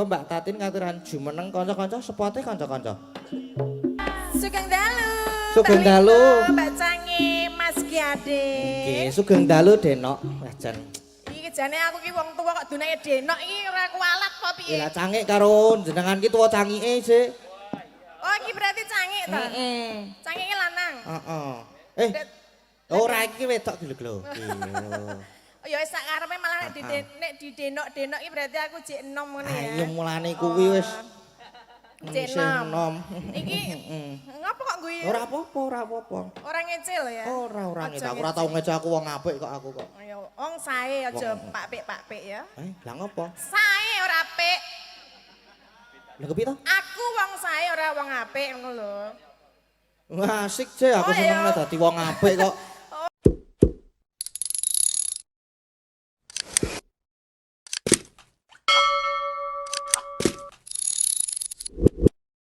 Mbak Tatin ngaturan jumeneng kanca-kanca sepote kanca-kanca. Sugeng dalu. Sugeng dalu. Mbak Cange, Mas Giade. Nggih, sugeng dalu Denok. Wajan. Iki jane aku ki wong tuwa kok dunake Denok iki ora kualat apa piye? Lah cangik karo jenengan ki tuwa cangike sik. Oh, iki berarti Cange to? Heeh. Cange iki lanang. Heeh. Ora iki wedok gelo-gelo. Oh ya wis sak karepe malah nek di Denok-Denok iki berarti aku jek enom ngono ya. Ayo mulane kuwi wis Jek enom. Iki ngapa kok guyu? Ora apa-apa, ora apa-apa. Ora ngecil ya? Ora ngecek. Aku ora tau ngecek aku wong apik kok aku kok. Ya wong sae aja pakpik-pakpik ya. Lah ngopo? Sae ora apik. Lah kepiye to? Aku wong sae ora wong apik ngono lho. Wah, asik sih aku seneng dadi wong apik kok.